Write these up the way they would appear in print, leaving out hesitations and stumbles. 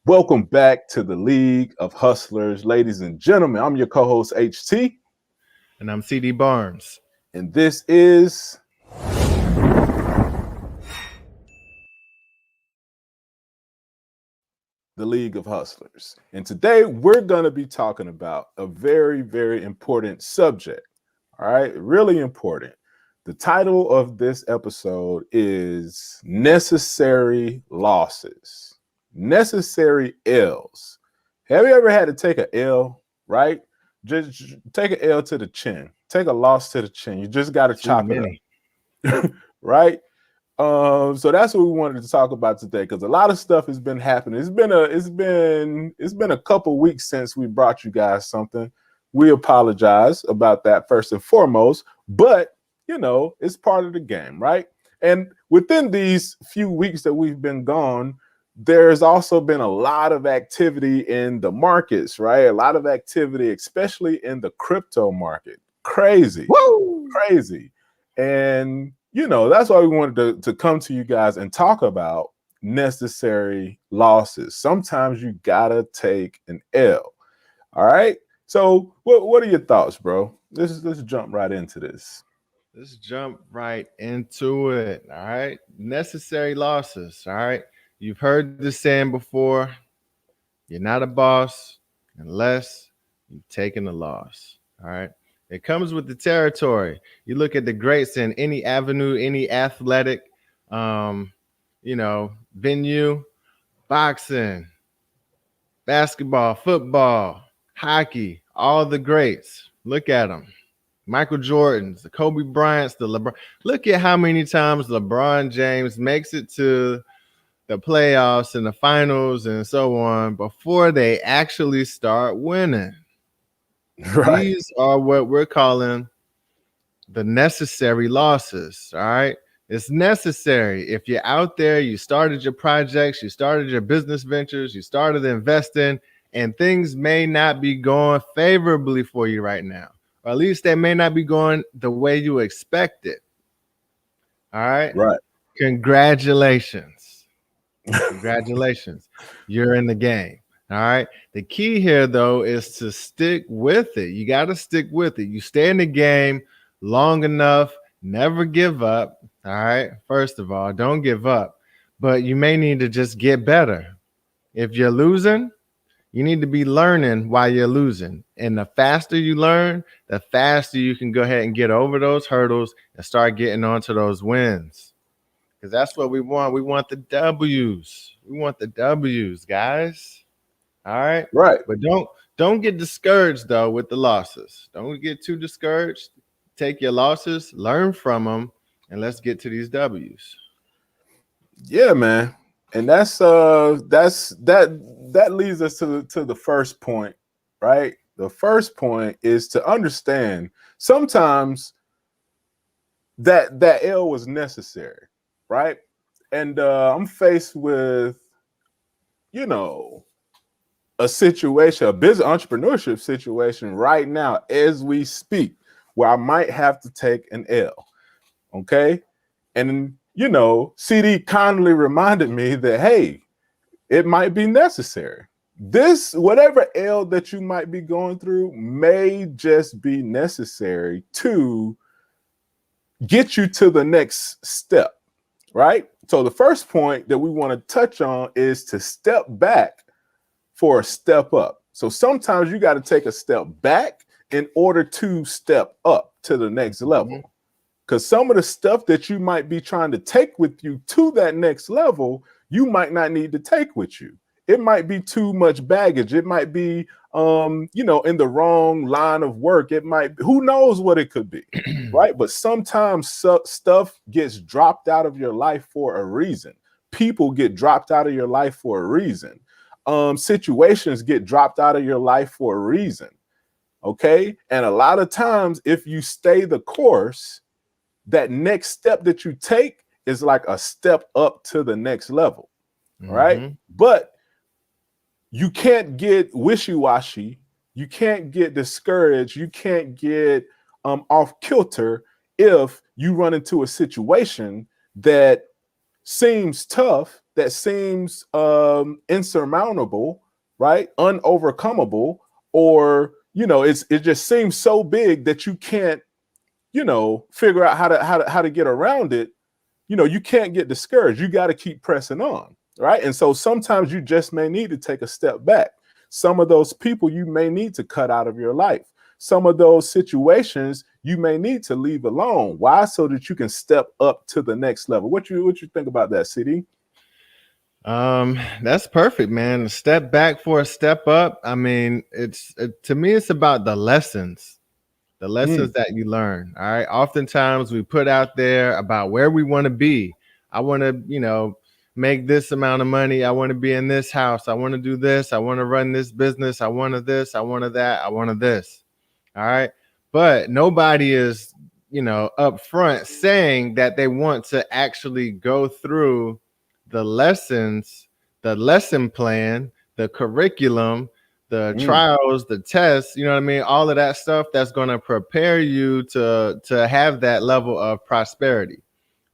Welcome back to the League of Hustlers, ladies and gentlemen. I'm your co-host HT, And I'm CD Barnes. and this is the League of Hustlers. And today we're going to be talking about a very, very important subject. All right, really important. The title of this episode is Necessary Losses, Necessary L's. Have you ever had to take an L, right? Just take an L to the chin, take a loss to the chin. You just got to chop it up, right? So that's what we wanted to talk about today, because a lot of stuff has been happening. It's been a couple weeks since we brought you guys something. We apologize about that first and foremost, but you know, it's part of the game, right? And within these few weeks that we've been gone, there's also been a lot of activity in the markets, right? A lot of activity, especially in the crypto market. Crazy. And you know, that's why we wanted to come to you guys and talk about necessary losses. Sometimes you gotta take an L. All right. So what are your thoughts, bro? Let's jump right into this. Let's jump right into it. All right. Necessary losses. All right. You've heard this saying before. You're not a boss unless you've taken a loss. All right. It comes with the territory. You look at the greats in any avenue, any athletic, venue, boxing, basketball, football, hockey, all the greats. Look at them. Michael Jordans, the Kobe Bryants, the LeBron. Look at how many times LeBron James makes it to the playoffs and the finals and so on before they actually start winning. Right. These are what we're calling the necessary losses. All right. It's necessary. If you're out there, you started your projects, you started your business ventures, you started investing, and things may not be going favorably for you right now. Or at least they may not be going the way you expected. All right. Right. Congratulations. Congratulations. You're in the game. All right. The key here, though, is to stick with it. You got to stick with it. You stay in the game long enough. Never give up. All right. First of all, don't give up. But you may need to just get better. If you're losing, you need to be learning while you're losing. And the faster you learn, the faster you can go ahead and get over those hurdles and start getting onto those wins. Because that's what we want. We want the W's. We want the W's, guys. All right. Right. But don't get discouraged, though, with the losses. Don't get too discouraged. Take your losses, learn from them, and let's get to these W's. Yeah, man. And that leads us to the first point, right? The first point is to understand sometimes that L was necessary, right? And I'm faced with, you know, a situation, a business entrepreneurship situation right now as we speak, where I might have to take an L. Okay. And you know, CD kindly reminded me that, hey, it might be necessary. This, whatever L that you might be going through, may just be necessary to get you to the next step, right? So the first point that we want to touch on is to step back for a step up. So sometimes you got to take a step back in order to step up to the next level. Because some of the stuff that you might be trying to take with you to that next level, you might not need to take with you. It might be too much baggage. It might be, in the wrong line of work. It might, who knows what it could be, right? But sometimes stuff gets dropped out of your life for a reason. People get dropped out of your life for a reason. Situations get dropped out of your life for a reason. Okay. And a lot of times, if you stay the course, that next step that you take is like a step up to the next level, right? But you can't get wishy-washy. You can't get discouraged. You can't get off kilter if you run into a situation that seems tough that seems insurmountable, right? Unovercomable, or it just seems so big that you can't, figure out how to get around it. You can't get discouraged. You got to keep pressing on, right? And so sometimes you just may need to take a step back. Some of those people you may need to cut out of your life. Some of those situations you may need to leave alone. Why? So that you can step up to the next level. What you think about that, CD? That's perfect, man. A step back for a step up. I mean, to me, it's about the lessons that you learn. All right. Oftentimes we put out there about where we want to be. I want to, make this amount of money. I want to be in this house. I want to do this. I want to run this business. I want to this. I want to that. I want to this. All right. But nobody is, up front saying that they want to actually go through the lessons, the lesson plan, the curriculum, the trials, the tests, you know what I mean? All of that stuff that's going to prepare you to have that level of prosperity.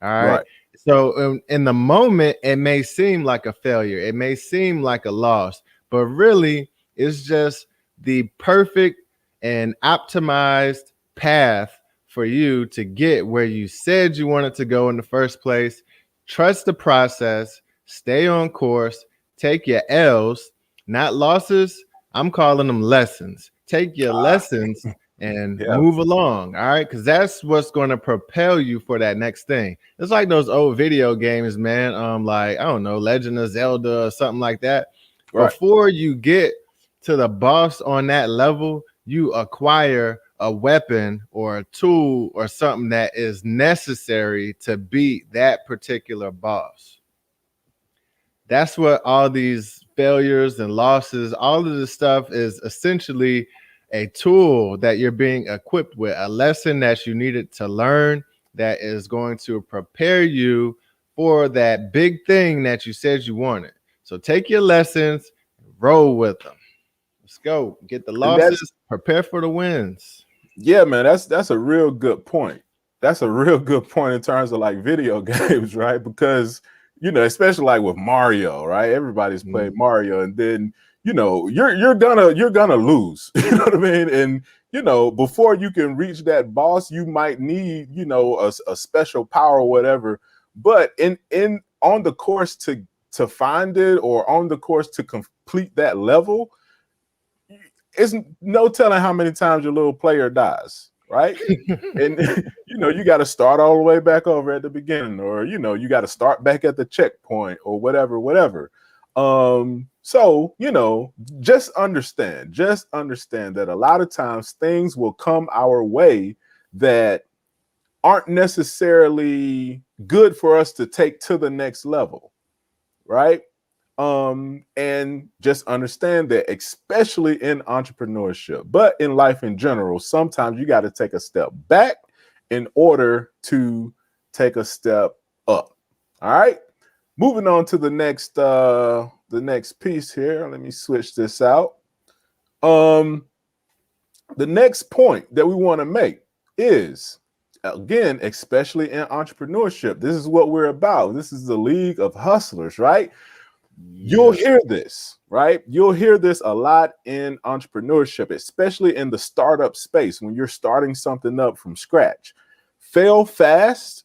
All right. Right. So in the moment, it may seem like a failure. It may seem like a loss, but really it's just the perfect and optimized path for you to get where you said you wanted to go in the first place. Trust the process, stay on course, take your L's, not losses. I'm calling them lessons. Take your lessons and Yeah. move along. All right. Because that's what's going to propel you for that next thing. It's like those old video games, man. Like, I don't know, Legend of Zelda or something like that. Right. Before you get to the boss on that level, you acquire a weapon or a tool or something that is necessary to beat that particular boss. That's what all these failures and losses, all of this stuff is essentially a tool that you're being equipped with, a lesson that you needed to learn that is going to prepare you for that big thing that you said you wanted. So take your lessons, roll with them. Let's go. Get the losses, prepare for the wins. Yeah, man, that's a real good point. That's a real good point in terms of like video games, right? Because especially like with Mario, right? Everybody's played Mario, and then you're gonna lose. You know what I mean? And before you can reach that boss, you might need a special power or whatever. But in on the course to find it, or on the course to complete that level, it's no telling how many times your little player dies, right? And you got to start all the way back over at the beginning, or you got to start back at the checkpoint, or whatever. So just understand that a lot of times things will come our way that aren't necessarily good for us to take to the next level, right? And just understand that, especially in entrepreneurship, but in life in general, sometimes you got to take a step back in order to take a step up. All right. Moving on to the next piece here. Let me switch this out. The next point that we want to make is, again, especially in entrepreneurship, this is what we're about. This is the league of hustlers, right? You'll hear this, right? You'll hear this a lot in entrepreneurship, especially in the startup space when you're starting something up from scratch. Fail fast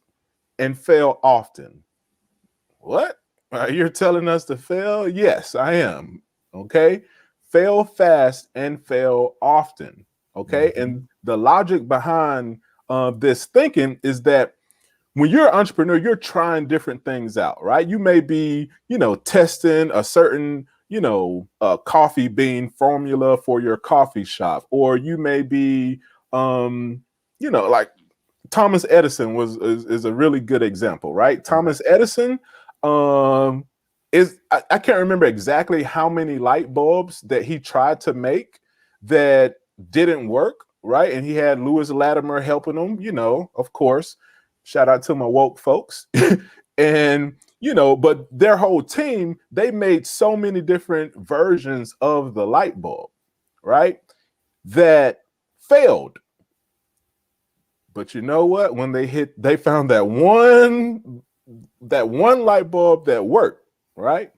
and fail often. What? You're telling us to fail? Yes, I am. Okay. Fail fast and fail often. Okay. And the logic behind this thinking is that when you're an entrepreneur, you're trying different things out, right? You may be, testing a certain, coffee bean formula for your coffee shop, or you may be, like Thomas Edison is a really good example, right? Thomas Edison I can't remember exactly how many light bulbs that he tried to make that didn't work, right? And he had Lewis Latimer helping him, of course. Shout out to my woke folks. And, but their whole team, they made so many different versions of the light bulb, right? That failed. But you know what? When they found that one light bulb that worked, right?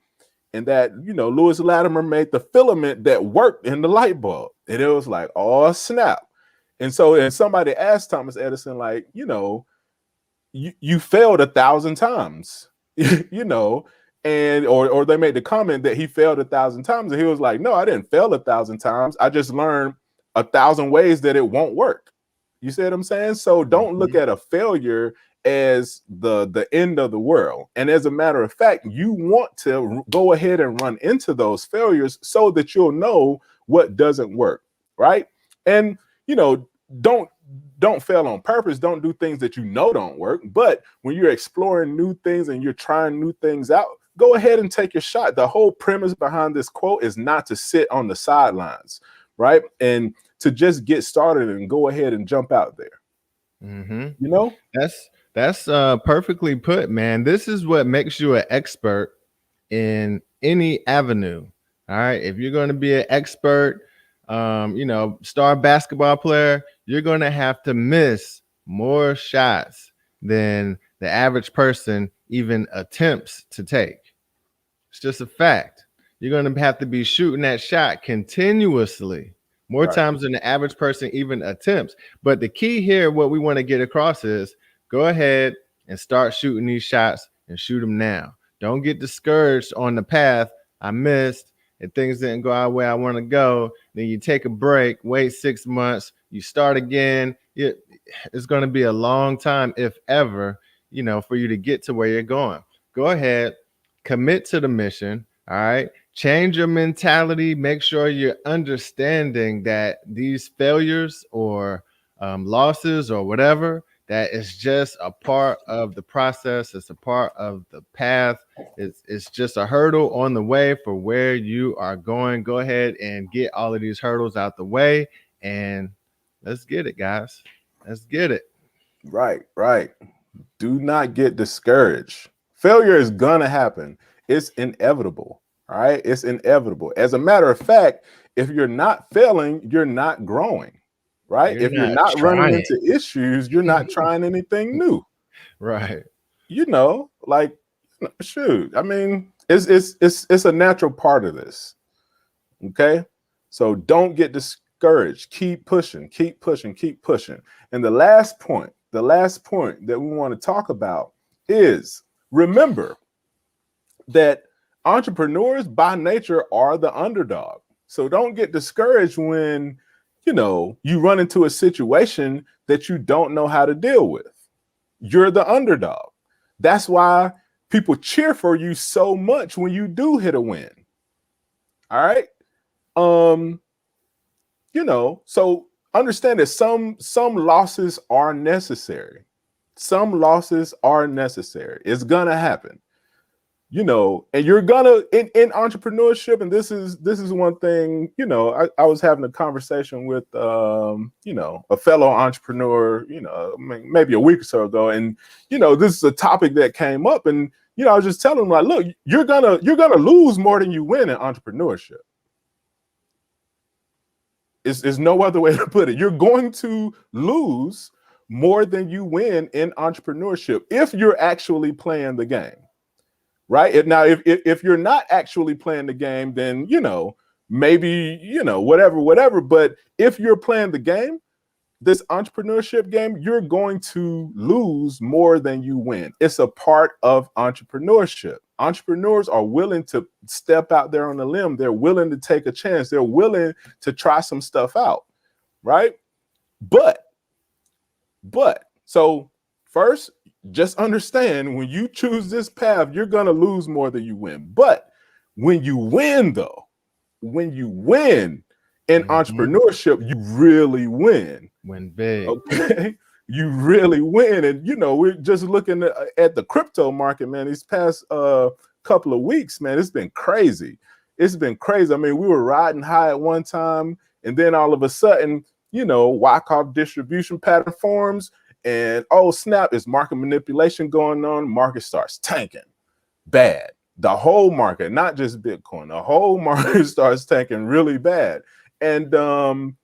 And that, Lewis Latimer made the filament that worked in the light bulb. And it was like, oh, snap. And somebody asked Thomas Edison, like, you failed 1,000 times, and or they made the comment that he failed 1,000 times. And he was like, no, I didn't fail 1,000 times. I just learned 1,000 ways that it won't work. You see what I'm saying? So don't look at a failure as the end of the world. And as a matter of fact, you want to go ahead and run into those failures so that you'll know what doesn't work, right? And don't fail on purpose. Don't do things that don't work. But when you're exploring new things and you're trying new things out, go ahead and take your shot. The whole premise behind this quote is not to sit on the sidelines, right? And to just get started and go ahead and jump out there. That's perfectly put, man. This is what makes you an expert in any avenue. All right. If you're going to be an expert, star basketball player, you're going to have to miss more shots than the average person even attempts to take. It's just a fact. You're going to have to be shooting that shot continuously, more times than the average person even attempts. But the key here, what we want to get across is go ahead and start shooting these shots and shoot them now. Don't get discouraged on the path. I missed and things didn't go our way I want to go. Then you take a break, wait 6 months, you start again. It's going to be a long time, if ever, for you to get to where you're going. Go ahead, commit to the mission. All right. Change your mentality. Make sure you're understanding that these failures or losses or whatever, that is just a part of the process. It's a part of the path. It's just a hurdle on the way for where you are going. Go ahead and get all of these hurdles out the way, and let's get it, guys. Let's get it. Right. Do not get discouraged. Failure is going to happen. It's inevitable. All right. It's inevitable. As a matter of fact, if you're not failing, you're not growing. Right. If you're not running into issues, you're not trying anything new. Right. Like, shoot. I mean, it's a natural part of this. Okay. So don't get discouraged. Keep pushing. And the last point that we want to talk about is, remember that entrepreneurs by nature are the underdog. So don't get discouraged when you run into a situation that you don't know how to deal with. You're the underdog. That's why people cheer for you so much when you do hit a win. All right. So understand that some losses are necessary. Some losses are necessary. It's gonna happen. And you're gonna in entrepreneurship, and this is one thing, I was having a conversation with a fellow entrepreneur, maybe a week or so ago, and this is a topic that came up, and I was just telling him, like, look, you're gonna lose more than you win in entrepreneurship. It's no other way to put it. You're going to lose more than you win in entrepreneurship if you're actually playing the game. Right now, if you're not actually playing the game, then maybe whatever. But if you're playing the game, this entrepreneurship game, you're going to lose more than you win. It's a part of entrepreneurship. Entrepreneurs are willing to step out there on a limb. They're willing to take a chance. They're willing to try some stuff out, right? But so first, just understand, when you choose this path, you're going to lose more than you win. But when you win in entrepreneurship, you really win. Win big. Okay. You really win. And, we're just looking at the crypto market, man, these past couple of weeks, man, it's been crazy. I mean, we were riding high at one time, and then all of a sudden, Wyckoff distribution pattern forms. And oh snap, is market manipulation going on? Market starts tanking bad. The whole market, not just Bitcoin, the whole market starts tanking really bad. And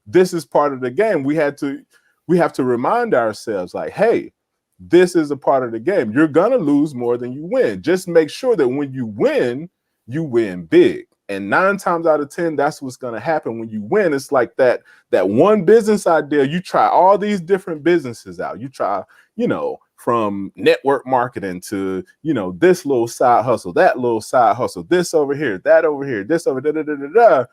this is part of the game. We have to remind ourselves, like, hey, this is a part of the game. You're gonna lose more than you win. Just make sure that when you win big. And 9 times out of 10, that's what's gonna happen when you win. It's like that one business idea. You try all these different businesses out. You try, from network marketing to, this little side hustle, that little side hustle, this over here, that over here, this over da,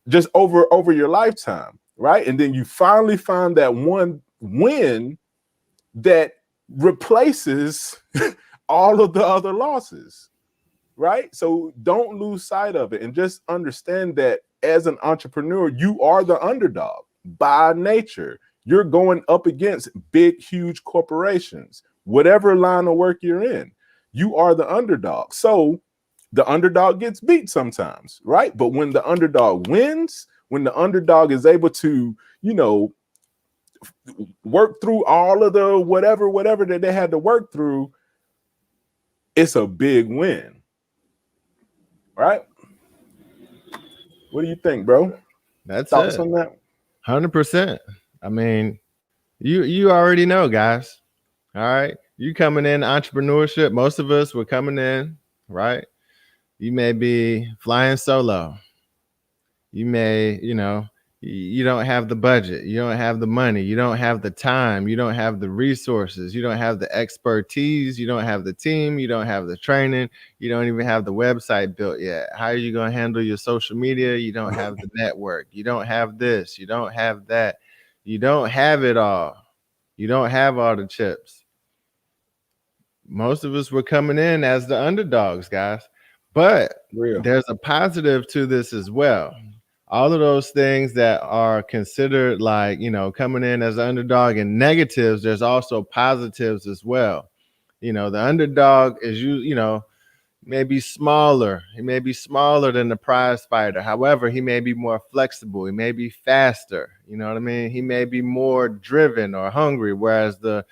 just over your lifetime, right? And then you finally find that one win that replaces all of the other losses, right? So don't lose sight of it, and just understand that as an entrepreneur, you are the underdog by nature. You're going up against big, huge corporations, whatever line of work you're in. You are the underdog. So the underdog gets beat sometimes, right? But when the underdog wins, when the underdog is able to, work through all of the whatever that they had to work through, it's a big win, right? What do you think, bro? That's Thoughts it. on that? 100%. I mean, you already know, guys. All right. You coming in entrepreneurship. Most of us were coming in, right? You may be flying solo. You may, you don't have the budget. You don't have the money. You don't have the time. You don't have the resources. You don't have the expertise. You don't have the team. You don't have the training. You don't even have the website built yet. How are you going to handle your social media? You don't have the network. You don't have this. You don't have that. You don't have it all. You don't have all the chips. Most of us were coming in as the underdogs, guys. But there's a positive to this as well. All of those things that are considered like, coming in as an underdog and negatives, there's also positives as well. The underdog is maybe smaller. He may be smaller than the prize fighter. However, he may be more flexible. He may be faster. You know what I mean? He may be more driven or hungry. Whereas the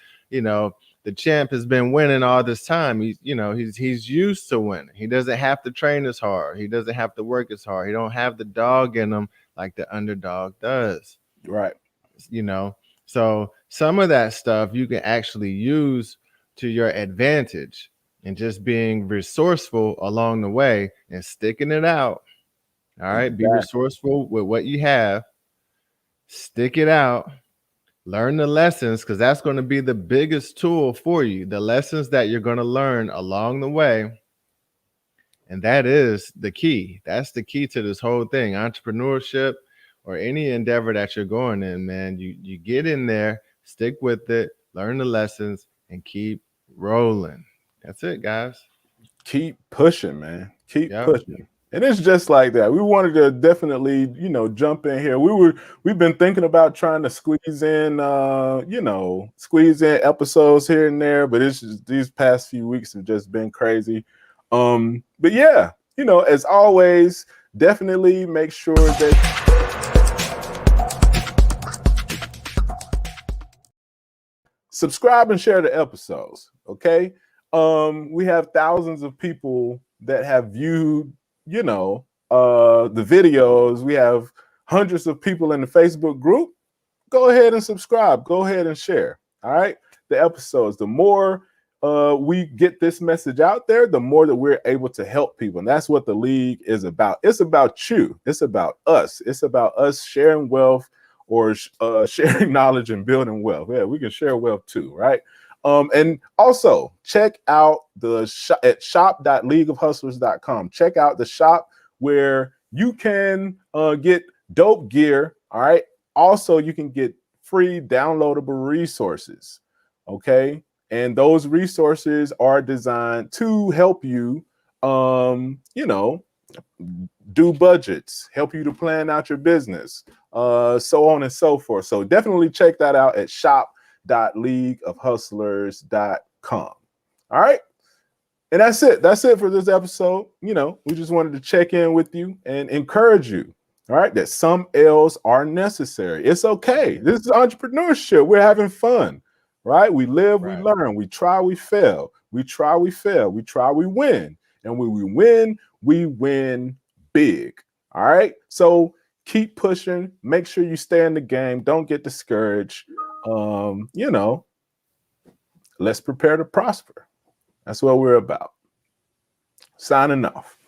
champ has been winning all this time. He's used to winning. He doesn't have to train as hard. He doesn't have to work as hard. He don't have the dog in him like the underdog does. Right. So some of that stuff you can actually use to your advantage, and just being resourceful along the way and sticking it out. All right. Exactly. Be resourceful with what you have. Stick it out. Learn the lessons, because that's going to be the biggest tool for you. The lessons that you're going to learn along the way. And that is the key. That's the key to this whole thing. Entrepreneurship or any endeavor that you're going in, man. You get in there, stick with it, learn the lessons, and keep rolling. That's it, guys. Keep pushing, man. Keep pushing. And it's just like that. We wanted to definitely, jump in here. We've been thinking about trying to squeeze in episodes here and there, but it's just these past few weeks have just been crazy. But yeah, as always, definitely make sure that subscribe and share the episodes. Okay. We have thousands of people that have viewed, the videos. We have hundreds of people in the Facebook group. Go ahead and subscribe. Go ahead and share. All right. The episodes, the more we get this message out there, the more that we're able to help people. And that's what the league is about. It's about you. It's about us. It's about us sharing wealth, or sharing knowledge and building wealth. Yeah, we can share wealth too, right? And also check out the shop at shop.leagueofhustlers.com. Check out the shop where you can get dope gear. All right. Also, you can get free downloadable resources. Okay. And those resources are designed to help you, do budgets, help you to plan out your business, so on and so forth. So definitely check that out at shop.leagueofhustlers.com. All right. And that's it. That's it for this episode. We just wanted to check in with you and encourage you. All right. That some L's are necessary. It's okay. This is entrepreneurship. We're having fun. Right. We live, we learn, we try, we fail. We try, we fail. We try, we win. And when we win big. All right. So keep pushing. Make sure you stay in the game. Don't get discouraged. let's prepare to prosper. That's what we're about. Signing off.